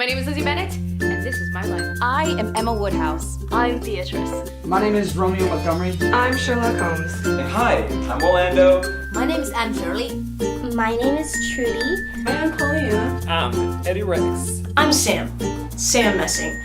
My name is Lizzie Bennett, and this is my life. I am Emma Woodhouse. I'm Theatrical. My name is Romeo Montgomery. I'm Sherlock Holmes. And hi, I'm Orlando. My name is Anne Shirley. My name is Trudy. I'm Paulina. I'm Eddie Rex. I'm Sam. Sam Messing.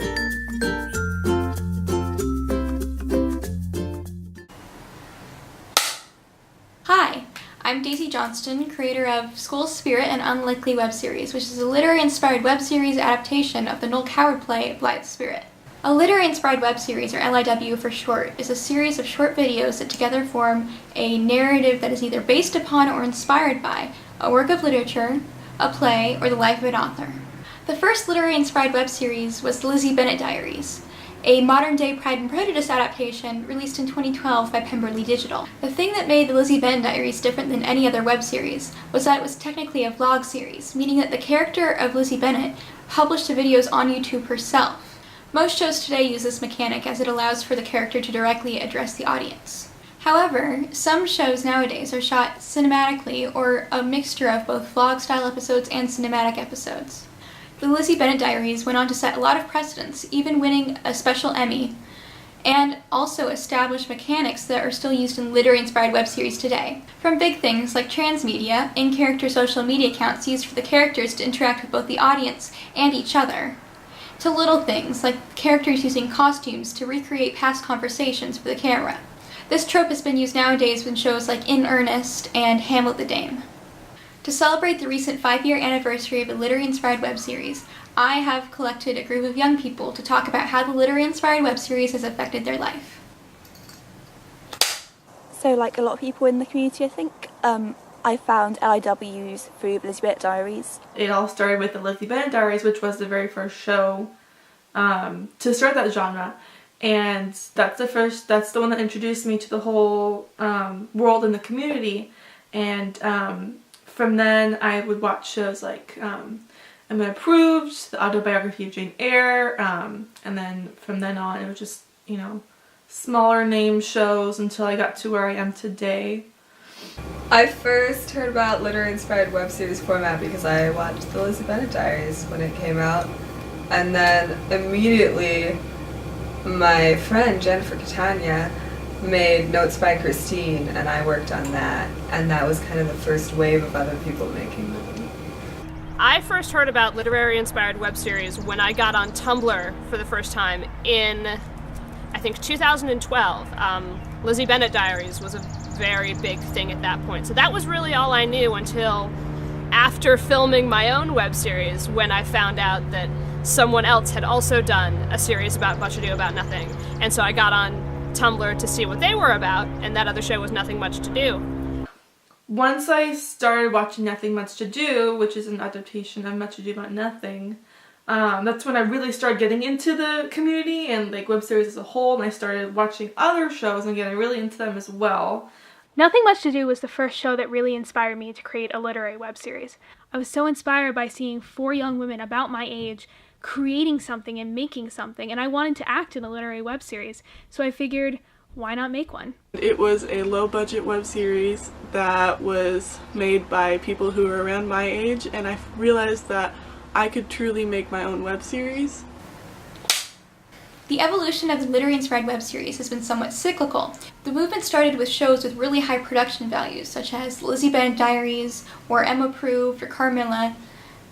Hi, I'm Daisy Johnston, creator of School Spirit and Unlikely Webseries, which is a literary inspired webseries adaptation of the Noel Coward play Blithe Spirit. A literary inspired webseries, or LIW for short, is a series of short videos that together form a narrative that is either based upon or inspired by a work of literature, a play, or the life of an author. The first literary inspired webseries was the Lizzie Bennet Diaries, a modern-day Pride and Prejudice adaptation released in 2012 by Pemberley Digital. The thing that made the Lizzie Bennet Diaries different than any other web series was that it was technically a vlog series, meaning that the character of Lizzie Bennet published the videos on YouTube herself. Most shows today use this mechanic as it allows for the character to directly address the audience. However, some shows nowadays are shot cinematically or a mixture of both vlog-style episodes and cinematic episodes. The Lizzie Bennet Diaries went on to set a lot of precedents, even winning a special Emmy, and also establish mechanics that are still used in literary-inspired web series today. From big things like transmedia, in-character social media accounts used for the characters to interact with both the audience and each other, to little things like characters using costumes to recreate past conversations for the camera. This trope has been used nowadays in shows like In Earnest and Hamlet the Dame. To celebrate the recent 5-year anniversary of the literary-inspired web series, I have collected a group of young people to talk about how the literary-inspired web series has affected their life. So like a lot of people in the community, I think, I found LIWs through the Lizzie Bennet Diaries. It all started with the Lizzie Bennet Diaries, which was the very first show to start that genre. And that's the one that introduced me to the whole world and the community. And from then I would watch shows like Emma Approved, the autobiography of Jane Eyre, and then from then on it was just, smaller name shows until I got to where I am today. I first heard about literary inspired web series format because I watched the Lizzie Bennet Diaries when it came out, and then immediately my friend Jennifer Catania made Notes by Christine, and I worked on that, and that was kind of the first wave of other people making them. I first heard about literary inspired web series when I got on Tumblr for the first time in, I think, 2012. Lizzie Bennet Diaries was a very big thing at that point. So that was really all I knew until after filming my own web series, when I found out that someone else had also done a series about Much Ado About Nothing. And so I got on Tumblr to see what they were about, and that other show was Nothing Much to Do. Once I started watching Nothing Much to Do, which is an adaptation of Much Ado About Nothing, that's when I really started getting into the community and like web series as a whole, and I started watching other shows and getting really into them as well. Nothing Much to Do was the first show that really inspired me to create a literary web series. I was so inspired by seeing 4 young women about my age creating something and making something, and I wanted to act in a literary web series, so I figured, why not make one? It was a low-budget web series that was made by people who were around my age, and I realized that I could truly make my own web series. The evolution of the literary-inspired web series has been somewhat cyclical. The movement started with shows with really high production values, such as Lizzie Bennet Diaries, or Emma Approved, or Carmilla,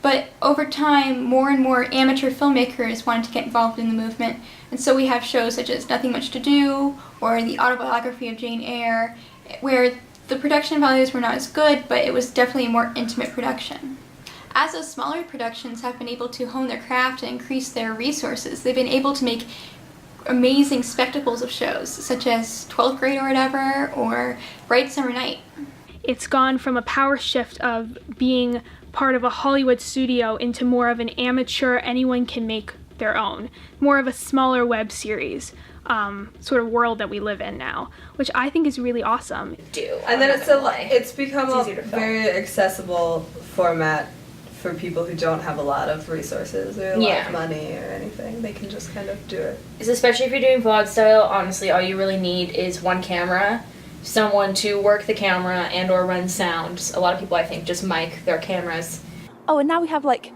but over time, more and more amateur filmmakers wanted to get involved in the movement, and so we have shows such as Nothing Much to Do, or the autobiography of Jane Eyre, where the production values were not as good, but it was definitely a more intimate production. As those smaller productions have been able to hone their craft and increase their resources, they've been able to make amazing spectacles of shows, such as 12th Grade or whatever, or Bright Summer Night. It's gone from a power shift of being part of a Hollywood studio into more of an amateur, anyone can make their own, more of a smaller web series sort of world that we live in now, which I think is really awesome. And then it's become a very accessible format for people who don't have a lot of resources or a lot of money or anything. They can just kind of do it. Especially if you're doing vlog style, honestly, all you really need is one camera, someone to work the camera and or run sound. A lot of people, I think, just mic their cameras. Oh, and now we have like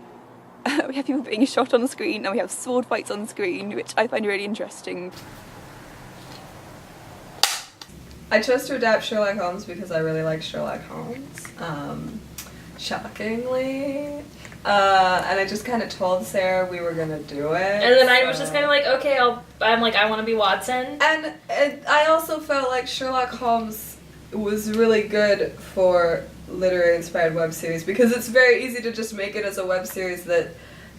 we have people being shot on screen, and we have sword fights on screen, which I find really interesting. I chose to adapt Sherlock Holmes because I really like Sherlock Holmes, shockingly. And I just kind of told Sarah we were gonna do it. And then I was just kind of like, okay, I want to be Watson. And I also felt like Sherlock Holmes was really good for literary inspired web series because it's very easy to just make it as a web series that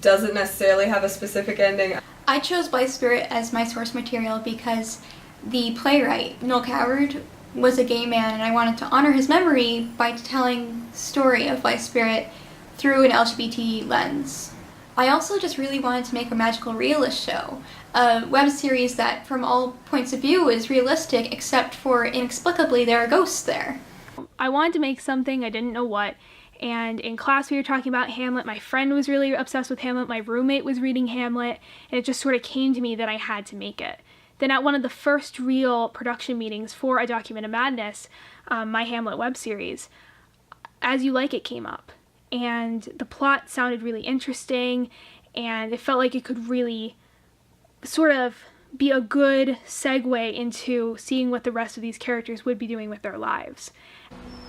doesn't necessarily have a specific ending. I chose Blythe Spirit as my source material because the playwright, Noel Coward, was a gay man, and I wanted to honor his memory by telling the story of Blythe Spirit through an LGBT lens. I also just really wanted to make a magical realist show, a web series that from all points of view is realistic except for inexplicably there are ghosts there. I wanted to make something, I didn't know what, and in class we were talking about Hamlet. My friend was really obsessed with Hamlet, my roommate was reading Hamlet, and it just sort of came to me that I had to make it. Then at one of the first real production meetings for A Document of Madness, my Hamlet web series, As You Like It came up. And the plot sounded really interesting, and it felt like it could really sort of be a good segue into seeing what the rest of these characters would be doing with their lives.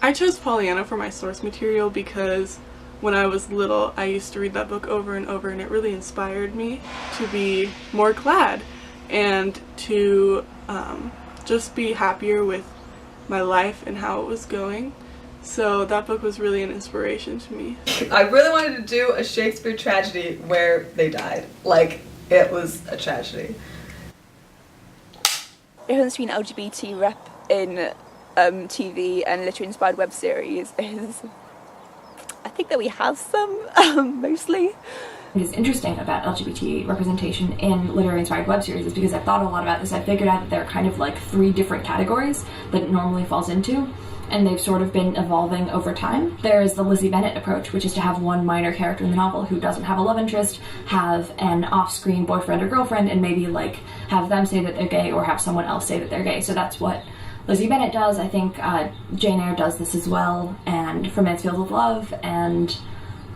I chose Pollyanna for my source material because when I was little, I used to read that book over and over, and it really inspired me to be more glad and to just be happier with my life and how it was going. So that book was really an inspiration to me. I really wanted to do a Shakespeare tragedy where they died. Like, it was a tragedy. The difference between LGBT rep in TV and literary inspired web series is, I think that we have some, mostly. What is interesting about LGBT representation in literary inspired web series is because I've thought a lot about this. I figured out that there are kind of like 3 different categories that it normally falls into, and they've sort of been evolving over time. There's the Lizzie Bennet approach, which is to have one minor character in the novel who doesn't have a love interest, have an off-screen boyfriend or girlfriend, and maybe like have them say that they're gay or have someone else say that they're gay. So that's what Lizzie Bennet does. I think Jane Eyre does this as well, and For Mansfield of Love and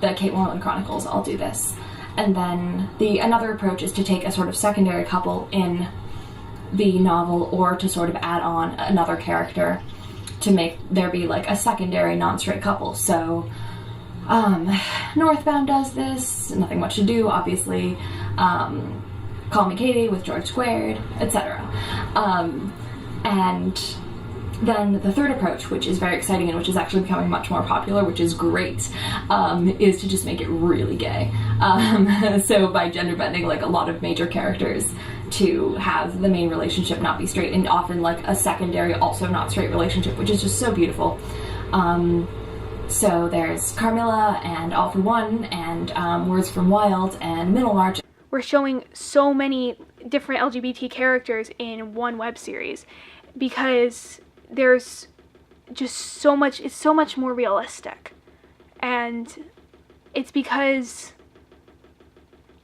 the Kate Warren Chronicles all do this. And then another approach is to take a sort of secondary couple in the novel, or to sort of add on another character to make there be like a secondary non-straight couple. So Northbound does this, Nothing Much to Do, obviously, Call Me Katie with George Squared, etc. And then the third approach, which is very exciting and which is actually becoming much more popular, which is great, is to just make it really gay. So by gender bending like a lot of major characters to have the main relationship not be straight, and often like a secondary also not straight relationship, which is just so beautiful. So there's Carmilla and All for One and Words from Wild and Middlemarch. We're showing so many different LGBT characters in one web series because there's just so much, it's so much more realistic. And it's because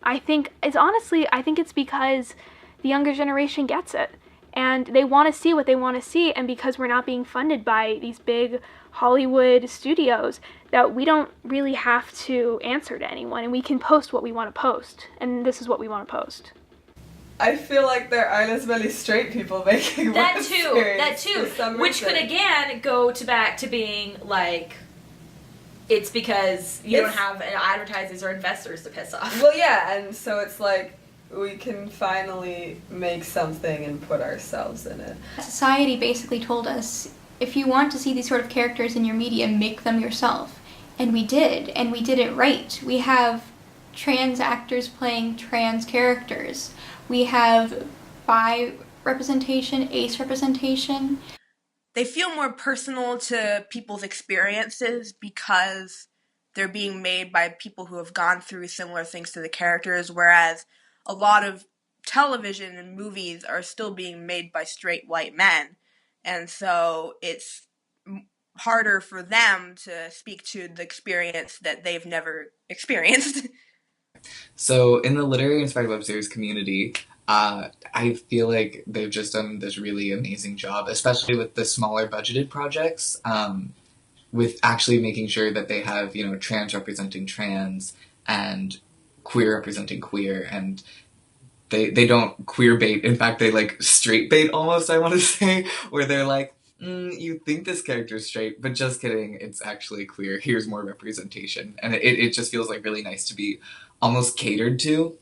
I think it's because the younger generation gets it and they want to see what they want to see, and because we're not being funded by these big Hollywood studios, that we don't really have to answer to anyone and we can post what we want to post, and this is what we want to post. I feel like there aren't as many straight people making that too, which could again go back to being like, it's because you don't have advertisers or investors to piss off. Well, yeah, and so it's like we can finally make something and put ourselves in it. Society basically told us, if you want to see these sort of characters in your media, make them yourself. And we did it right. We have trans actors playing trans characters. We have bi representation, ace representation. They feel more personal to people's experiences because they're being made by people who have gone through similar things to the characters, whereas a lot of television and movies are still being made by straight white men. And so it's harder for them to speak to the experience that they've never experienced. So in the Literary Inspired Web Series community, I feel like they've just done this really amazing job, especially with the smaller budgeted projects, with actually making sure that they have, trans representing trans and queer representing queer, and they don't queer bait. In fact, they like straight bait almost, I want to say, where they're like, you think this character's straight, but just kidding, it's actually queer. Here's more representation. And it just feels like really nice to be almost catered to.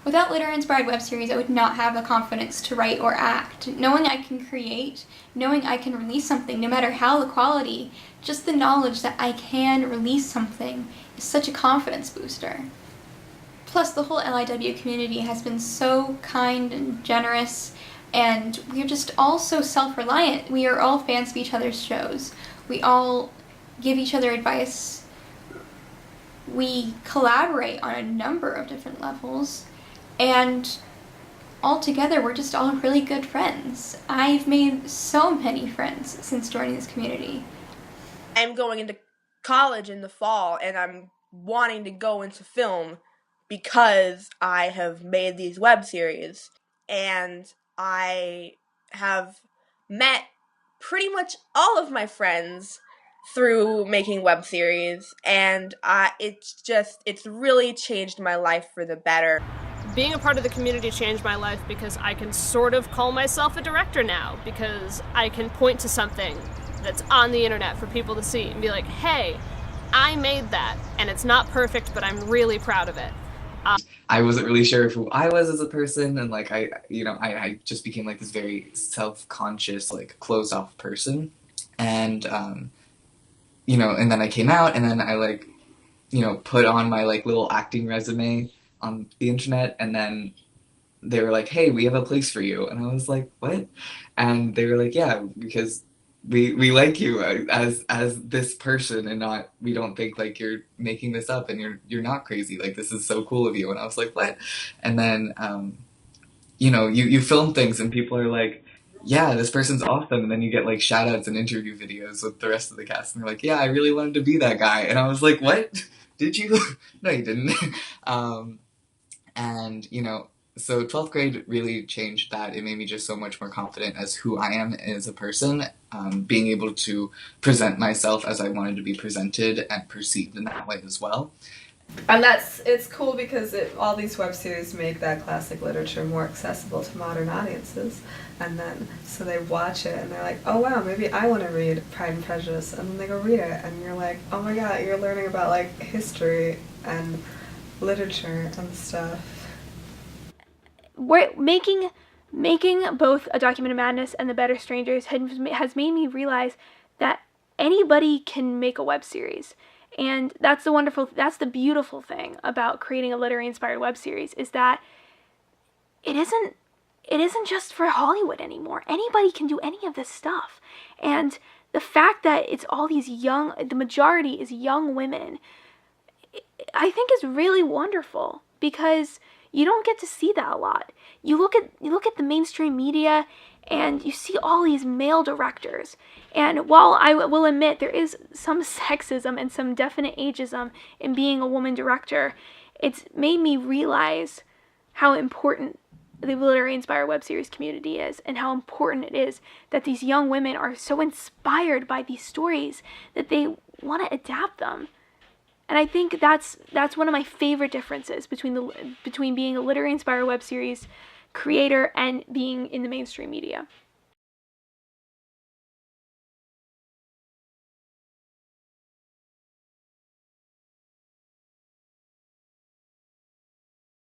Without literary-inspired web series, I would not have the confidence to write or act. Knowing I can create, knowing I can release something, no matter how the quality, just the knowledge that I can release something is such a confidence booster. Plus, the whole LIW community has been so kind and generous, and we're just all so self-reliant. We are all fans of each other's shows. We all give each other advice. We collaborate on a number of different levels. And altogether, we're just all really good friends. I've made so many friends since joining this community. I'm going into college in the fall, and I'm wanting to go into film because I have made these web series. And I have met pretty much all of my friends through making web series, and it's really changed my life for the better. Being a part of the community changed my life because I can sort of call myself a director now, because I can point to something that's on the internet for people to see and be like, hey, I made that, and it's not perfect, but I'm really proud of it. I wasn't really sure of who I was as a person, and like I just became like this very self-conscious, like closed off person. And and then I came out, and then I like put on my like little acting resume on the internet, and then they were like, hey, we have a place for you. And I was like, what? And they were like, yeah, because we like you as this person, and not, we don't think like you're making this up, and you're not crazy, like this is so cool of you. And I was like, what? And then you film things and people are like, yeah, this person's awesome, and then you get like shout outs and interview videos with the rest of the cast, and they're like, yeah, I really wanted to be that guy. And I was like, what? Did you? No, you didn't. And so 12th grade really changed that. It made me just so much more confident as who I am as a person, being able to present myself as I wanted to be presented and perceived in that way as well. And it's cool because all these web series make that classic literature more accessible to modern audiences. And then, so they watch it and they're like, oh wow, maybe I want to read Pride and Prejudice. And then they go read it and you're like, oh my god, you're learning about like history and literature and stuff. We're making both A Document of Madness and The Better Strangers has made me realize that anybody can make a web series. And that's the beautiful thing about creating a literary inspired web series, is that it isn't just for Hollywood anymore. Anybody can do any of this stuff. And the fact that it's all these the majority is young women, I think is really wonderful, because you don't get to see that a lot. You look at the mainstream media and you see all these male directors. And while I will admit there is some sexism and some definite ageism in being a woman director, it's made me realize how important the literary inspired web series community is, and how important it is that these young women are so inspired by these stories that they want to adapt them. And I think that's one of my favorite differences between being a literary inspired web series creator and being in the mainstream media.